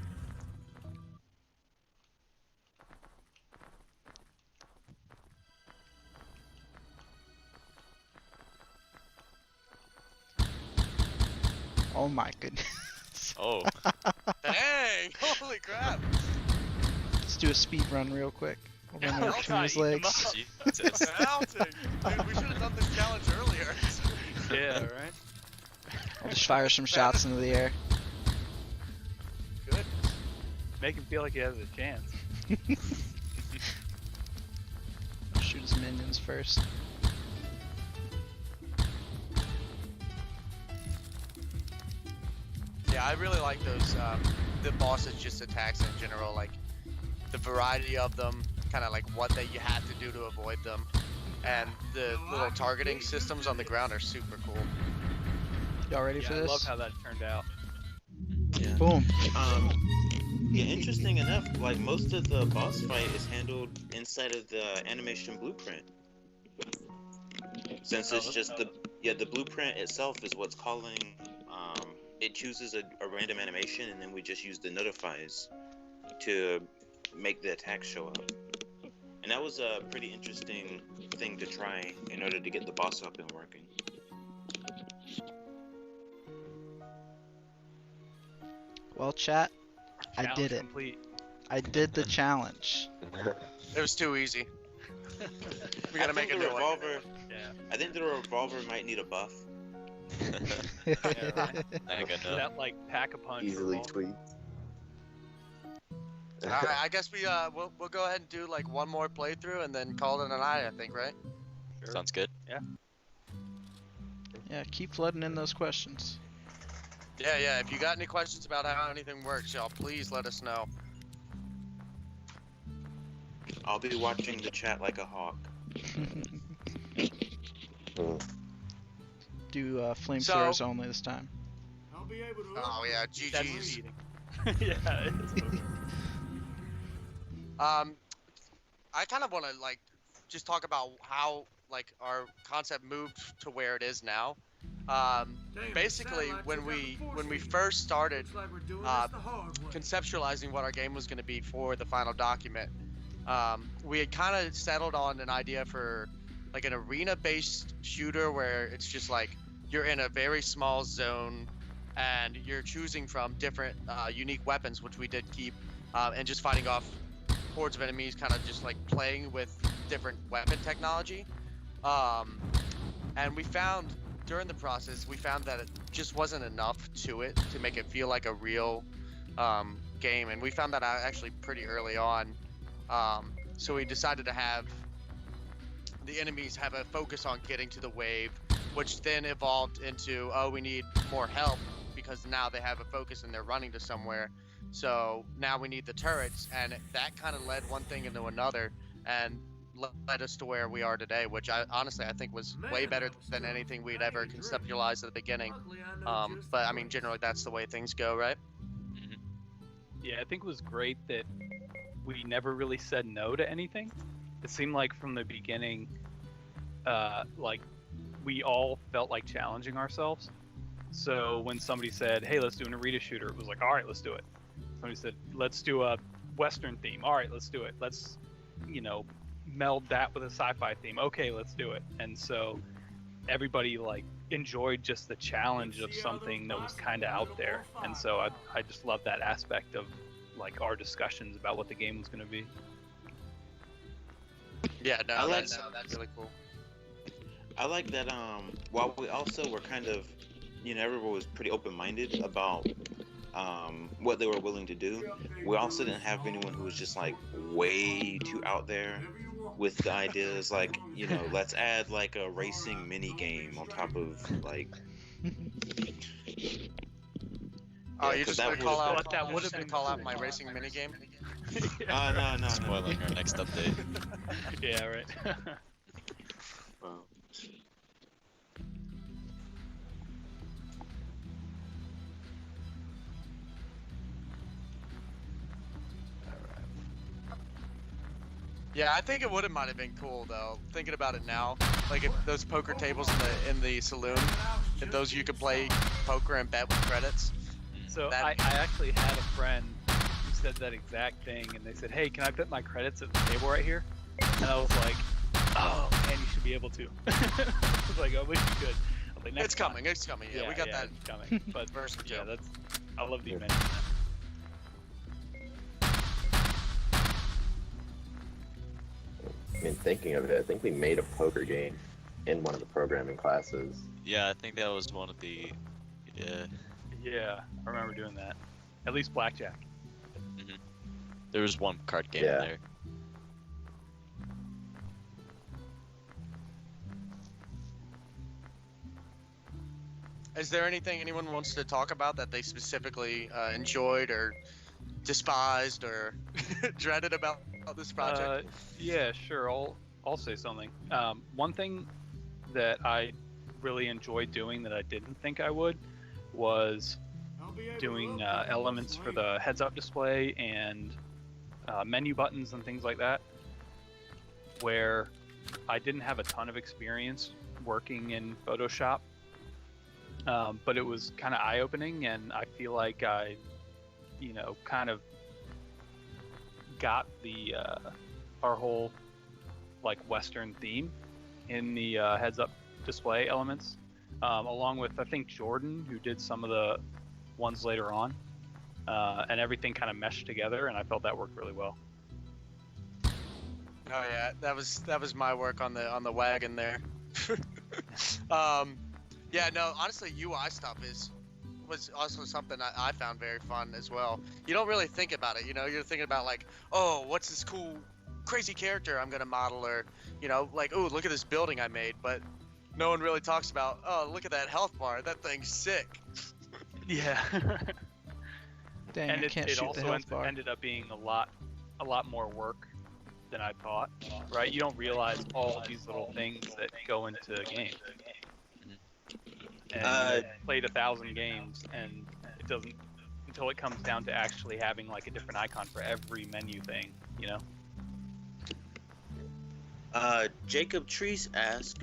Oh my goodness. Oh, Dang! Holy crap! Let's do a speed run real quick. Over there between his legs. Jesus. Mounting. Dude, we should have done this challenge earlier. Yeah, right. I'll just fire some shots into the air. Good. Make him feel like he has a chance. I'll shoot his minions first. Yeah, I really like those, the bosses just attacks in general, like the variety of them, kind of like what that you have to do to avoid them, and the little targeting systems on the ground are super cool. Y'all ready Yeah, for I this? love how that turned out. Yeah. Boom. Yeah, interesting enough, like most of the boss fight is handled inside of the animation blueprint. Since it's just the blueprint itself is what's calling, it chooses a random animation and then we just use the notifies to make the attacks show up. And that was a pretty interesting thing to try in order to get the boss up and working. Well, chat, I Challenge did it. Complete. I did the challenge. It was too easy. We gotta make a new one. revolver. Yeah. I think the revolver might need a buff. Yeah, right. Not good enough. That like pack a punch. Easily revolver. tweet. Alright, I guess we'll go ahead and do like one more playthrough and then call it a night, I think, right? Sure. Sounds good. Yeah, keep flooding in those questions. Yeah, if you got any questions about how anything works, y'all, please let us know. I'll be watching the chat like a hawk. Do So- flamethrowers only this time. I'll be able to. Oh yeah, That's GG's. cheating. Yeah. It's I kind of want to like just talk about how like our concept moved to where it is now. Damn, Basically, satellite when took out the we force when we field. first started Looks like we're doing uh, this the hard way. conceptualizing what our game was going to be for the final document, we had kind of settled on an idea for like an arena-based shooter where it's just like you're in a very small zone and you're choosing from different unique weapons, which we did keep, and just fighting off hordes of enemies, kind of just like playing with different weapon technology. And we found during the process, we found that it just wasn't enough to it to make it feel like a real game, and we found that out actually pretty early on. So we decided to have the enemies have a focus on getting to the wave, which then evolved into, oh, we need more help because now they have a focus and they're running to somewhere. So now we need the turrets, and that kind of led one thing into another and led us to where we are today, which I honestly I think was way better than anything we'd ever conceptualized at the beginning. Luckily, I know just But the I mean, way. generally that's the way things go, right? Yeah, I think it was great that we never really said no to anything. It seemed like from the beginning, like we all felt like challenging ourselves. So when somebody said, "Hey, let's do an arena shooter," it was like, "All right, let's do it." Somebody said, "Let's do a Western theme." All right, let's do it. Let's, meld that with a sci-fi theme. Okay, let's do it. And so everybody like enjoyed just the challenge of something that was kind of out there. And so I just love that aspect of like our discussions about what the game was going to be. Yeah, no, I like- that's really cool. I like that. While we also were kind of, everyone was pretty open-minded about what they were willing to do. We also didn't have anyone who was just like way too out there with the ideas. Like, let's add like a racing mini game on top of like. Oh, Yeah, you're 'cause just gonna that call would've out been- that would have been call out my racing minigame. No. Spoiling our next update. Yeah, right. Well, Yeah, I think it would have might have been cool though. Thinking about it now, like if those poker tables in the saloon, if those you could play poker and bet with credits. So That- I actually had a friend who said that exact thing, and they said, "Hey, can I bet my credits at the table right here?" And I was like, "Oh man, you should be able to." I was like, "I wish you could." I was like, "Next It's time." coming. It's coming. Yeah, we got that It's coming. But verse or yeah, two. I love that you mentioned that. mean, thinking of it, I think we made a poker game in one of the programming classes. Yeah, I think that was one of the. Yeah. Yeah, I remember doing that. At least blackjack. There was one card game Yeah. in there. Is there anything anyone wants to talk about that they specifically enjoyed or despised or dreaded about this project? Yeah, sure. I'll say something. One thing that I really enjoyed doing that I didn't think I would was doing elements for the heads-up display and menu buttons and things like that, where I didn't have a ton of experience working in Photoshop, but it was kind of eye-opening, and I feel like I, kind of got the our whole like Western theme in the heads-up display elements, along with I think Jordan, who did some of the ones later on, and everything kind of meshed together, and I felt that worked really well. Oh yeah, that was my work on the wagon there. Yeah, no, honestly, UI stuff was also something I found very fun as well. You don't really think about it, you're thinking about like, oh, what's this cool, crazy character I'm gonna model, or like, oh, look at this building I made, but no one really talks about, oh, look at that health bar, that thing's sick. Yeah. Dang, And I can't it shoot the also health bar. ended up being a lot more work than I thought. Right? You don't realize all these little things that go into a game. And I played 1,000 games, and it doesn't until it comes down to actually having like a different icon for every menu thing. Jacob Treese asked,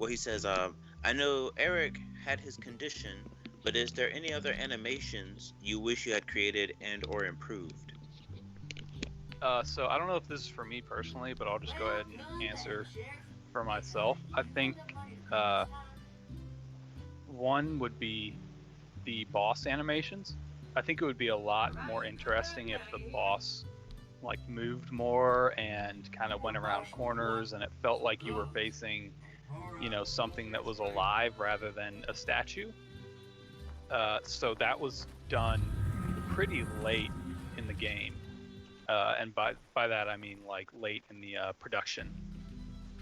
he says, I know Eric had his condition, but is there any other animations you wish you had created and or improved? So I don't know if this is for me personally, but I'll just go ahead and answer for myself. I think one would be the boss animations. I think it would be a lot more interesting if the boss like moved more and kind of went around corners, and it felt like you were facing, something that was alive rather than a statue. So that was done pretty late in the game, and by that I mean like late in the production.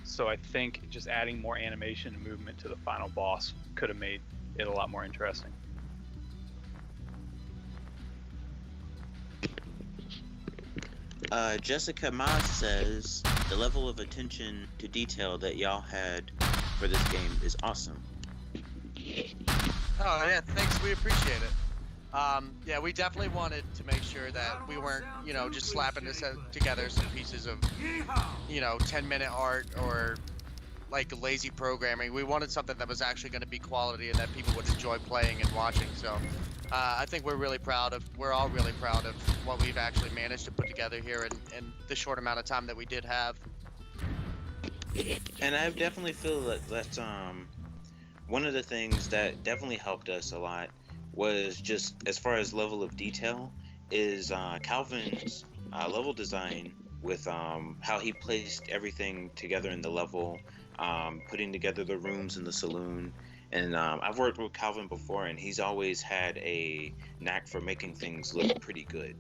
So I think just adding more animation and movement to the final boss could have made it a lot more interesting. Jessica Moss says the level of attention to detail that y'all had for this game is awesome. Oh yeah, thanks, we appreciate it. Yeah, we definitely wanted to make sure that we weren't, just slapping together some pieces of, 10-minute art or like lazy programming. We wanted something that was actually going to be quality and that people would enjoy playing and watching. So I think we're all really proud of what we've actually managed to put together here in the short amount of time that we did have. And I definitely feel that one of the things that definitely helped us a lot was just as far as level of detail is Calvin's level design with how he placed everything together in the level, putting together the rooms in the saloon. And I've worked with Calvin before, and he's always had a knack for making things look pretty good.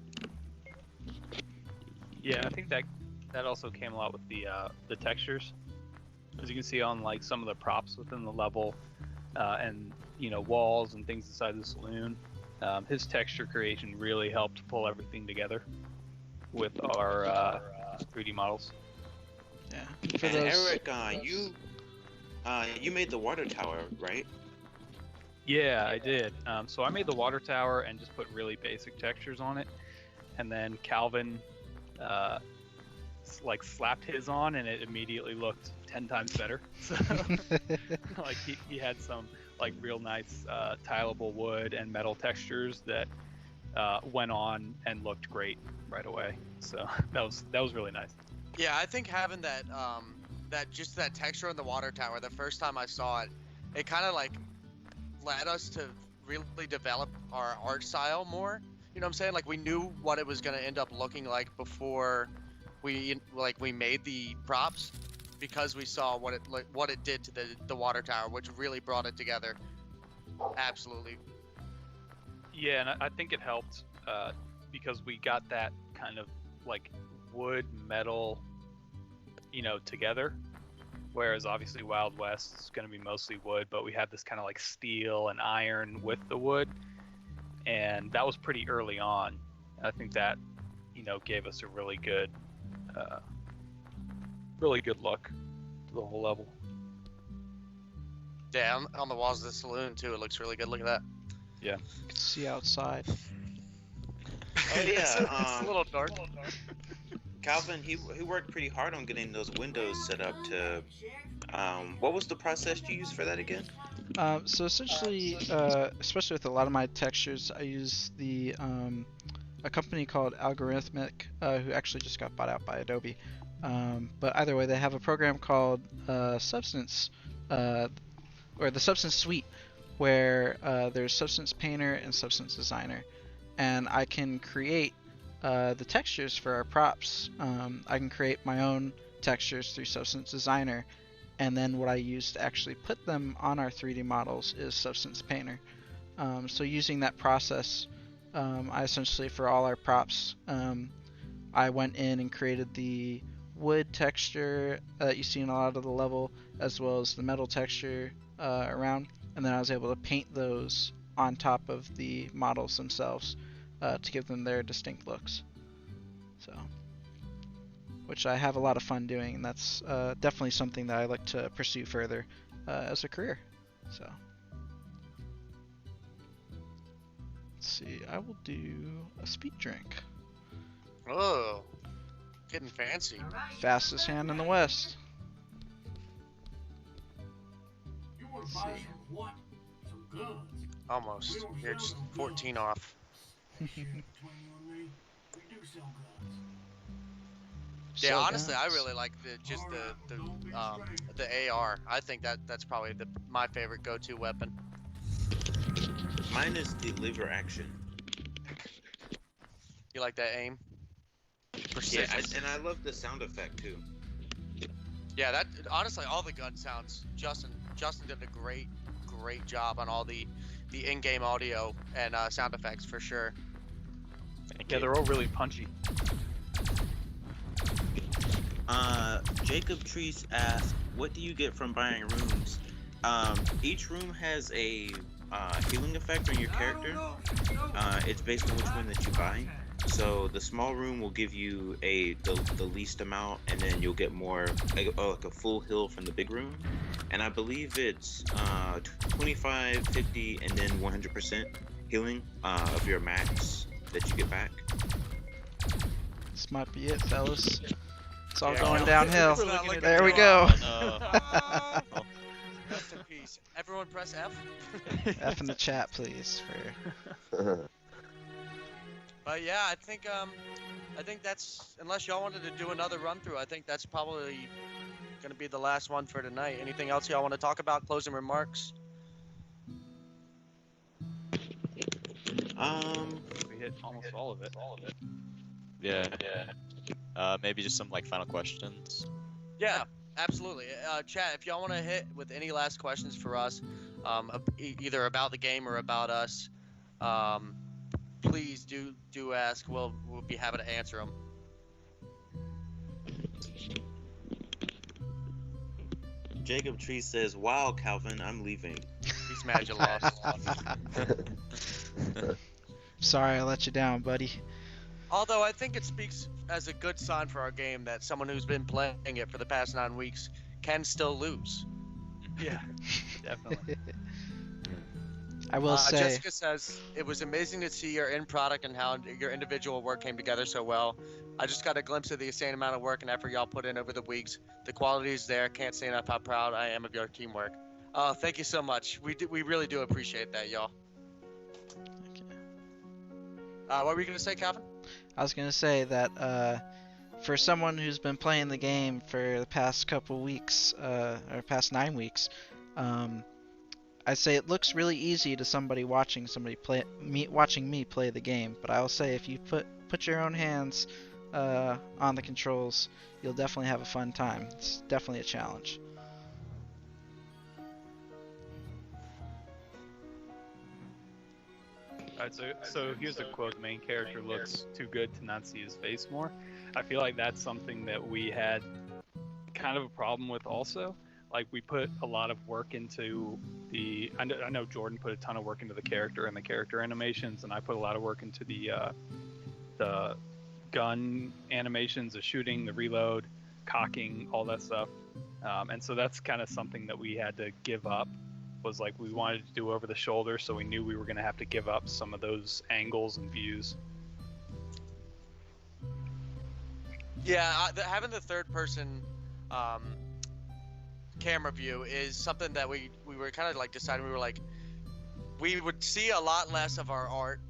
Yeah, I think that also came a lot with the textures, as you can see on like some of the props within the level, and walls and things inside the saloon. His texture creation really helped pull everything together with our 3D models. Yeah. And Eric, you made the water tower, right? Yeah, I did. So I made the water tower and just put really basic textures on it, and then Calvin slapped his on, and it immediately looked 10 times better. So like he had some like real nice tileable wood and metal textures that went on and looked great right away. So that was really nice. Yeah, I think having that that texture in the water tower, the first time I saw it, it kind of like led us to really develop our art style more. You know what I'm saying? Like we knew what it was going to end up looking like before we made the props because we saw what it did to the water tower, which really brought it together. Absolutely. Yeah, and I think it helped because we got that kind of like wood metal, together. Whereas obviously Wild West is going to be mostly wood, but we had this kind of like steel and iron with the wood, and that was pretty early on. I think that gave us a really good look to the whole level. Yeah, on the walls of the saloon too. It looks really good. Look at that. Yeah. You can see outside. Oh It's yeah, a little dark. Calvin, he worked pretty hard on getting those windows set up to. What was the process you used for that again? So essentially, especially with a lot of my textures, I use a company called Algorithmic, who actually just got bought out by Adobe. But either way, they have a program called Substance, or the Substance Suite, where there's Substance Painter and Substance Designer, and I can create the textures for our props. I can create my own textures through Substance Designer, and then what I use to actually put them on our 3D models is Substance Painter. So using that process, I essentially, for all our props, I went in and created the wood texture that you see in a lot of the level, as well as the metal texture around, and then I was able to paint those on top of the models themselves to give them their distinct looks. So, which I have a lot of fun doing, and that's definitely something that I like to pursue further as a career. So, let's see, I will do a speed drink. Oh, getting fancy. Fastest hand in the West. You want to Let's buy see. some what? Some guns. Almost. You're just 14 off. Between you and me, we do sell guns. Yeah, Sell honestly, I guns. really like the AR. I think that's probably my favorite go-to weapon. Mine is the lever action. You like that aim? Yeah, Precision. and I love the sound effect too. Yeah, that honestly, all the gun sounds. Justin did a great job on all the in-game audio and sound effects for sure. Yeah, they're all really punchy. Jacob Treese asked, "What do you get from buying rooms?" Each room has a healing effect on your character. It's based on which one that you buy. So the small room will give you the least amount, and then you'll get more, like a full heal from the big room. And I believe it's 25, 50, and then 100% healing of your max that you get back. This might be it, fellas. It's all Yeah, going it's downhill. not looking There we too go. hot. Rest in peace. Everyone press F. F in the chat, please. For But yeah, I think that's, unless y'all wanted to do another run through, I think that's probably gonna be the last one for tonight. Anything else y'all want to talk about? Closing remarks? We hit almost all of it. Yeah. Maybe just some like final questions. Yeah, absolutely. Chat, if y'all want to hit with any last questions for us, either about the game or about us, please do ask. We'll be happy to answer them. Jacob Tree says, "Wow, Calvin, I'm leaving." He's mad you lost. Sorry, I let you down, buddy. Although I think it speaks as a good sign for our game that someone who's been playing it for the past 9 weeks can still lose. Yeah, definitely. I will say, Jessica says, it was amazing to see your end product and how your individual work came together so well. I just got a glimpse of the insane amount of work and effort y'all put in over the weeks. The quality is there. Can't say enough how proud I am of your teamwork. Thank you so much. We really do appreciate that, y'all. What were you going to say, Calvin? I was gonna say that for someone who's been playing the game for the past couple weeks, or past 9 weeks, I'd say it looks really easy to somebody watching me play the game. But I'll say if you put your own hands on the controls, you'll definitely have a fun time. It's definitely a challenge. Alright, so here's a quote: "The main character looks too good to not see his face more." I feel like that's something that we had kind of a problem with also. Like, we put a lot of work into the. I know Jordan put a ton of work into the character and the character animations, and I put a lot of work into the gun animations, the shooting, the reload, cocking, all that stuff. And so that's kind of something that we had to give up. Was like, we wanted to do over the shoulder, so we knew we were going to have to give up some of those angles and views. Yeah, having the third person camera view is something that we were kind of like deciding. We were like, we would see a lot less of our art,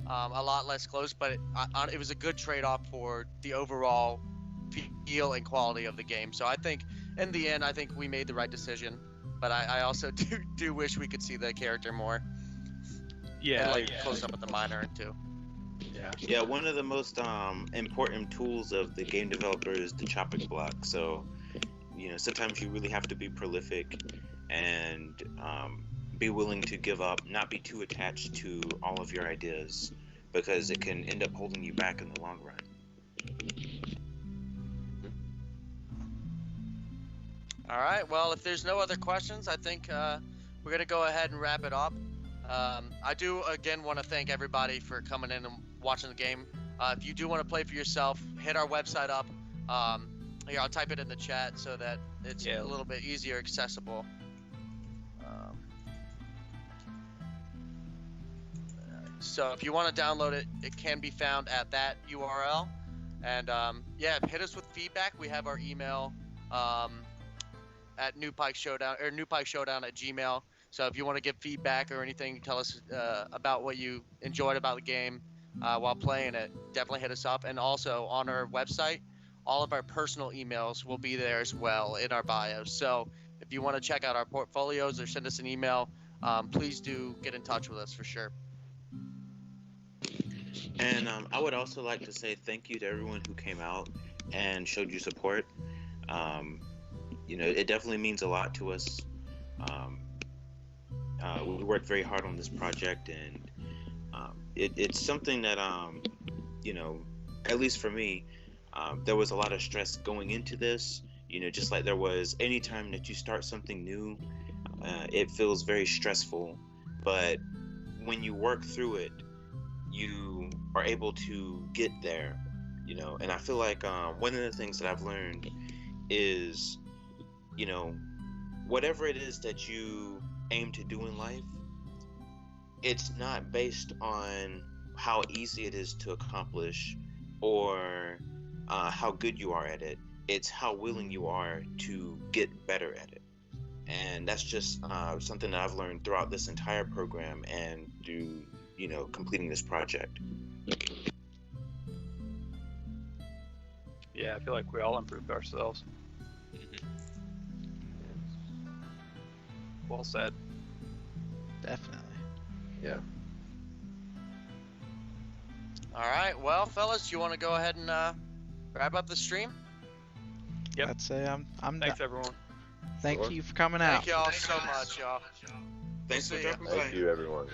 a lot less close, but it was a good trade-off for the overall feel and quality of the game. So I think in the end, I think we made the right decision. But I also do wish we could see the character more. Yeah, and, like, close up with the miner too. Yeah, one of the most important tools of the game developer is the chopping block. So, sometimes you really have to be prolific and be willing to give up, not be too attached to all of your ideas, because it can end up holding you back in the long run. All right. Well, if there's no other questions, I think we're gonna go ahead and wrap it up. I do again want to thank everybody for coming in and watching the game. If you do want to play for yourself, hit our website up. Here, I'll type it in the chat so that it's a little bit easier accessible. So if you want to download it, it can be found at that URL. And yeah, hit us with feedback. We have our email at New Pike Showdown, or newpikeshowdown@gmail. So if you want to give feedback or anything, tell us about what you enjoyed about the game while playing it, definitely hit us up. And also on our website, all of our personal emails will be there as well in our bios. So if you want to check out our portfolios or send us an email, please do get in touch with us for sure. And I would also like to say thank you to everyone who came out and showed your support. It definitely means a lot to us. We worked very hard on this project, and it's something that, at least for me, there was a lot of stress going into this. Just like there was any time that you start something new, it feels very stressful. But when you work through it, you are able to get there, and I feel like one of the things that I've learned is, whatever it is that you aim to do in life, it's not based on how easy it is to accomplish or how good you are at it. It's how willing you are to get better at it. And that's just something that I've learned throughout this entire program and through completing this project. Yeah, I feel like we all improved ourselves. Well said. Definitely. Yeah. All right. Well, fellas, you want to go ahead and wrap up the stream? Yep. I'd say I'm Thanks, done. everyone. Thank you for coming out. Thank y'all so much, y'all. Thanks for See ya. dropping by. Thank you, everyone.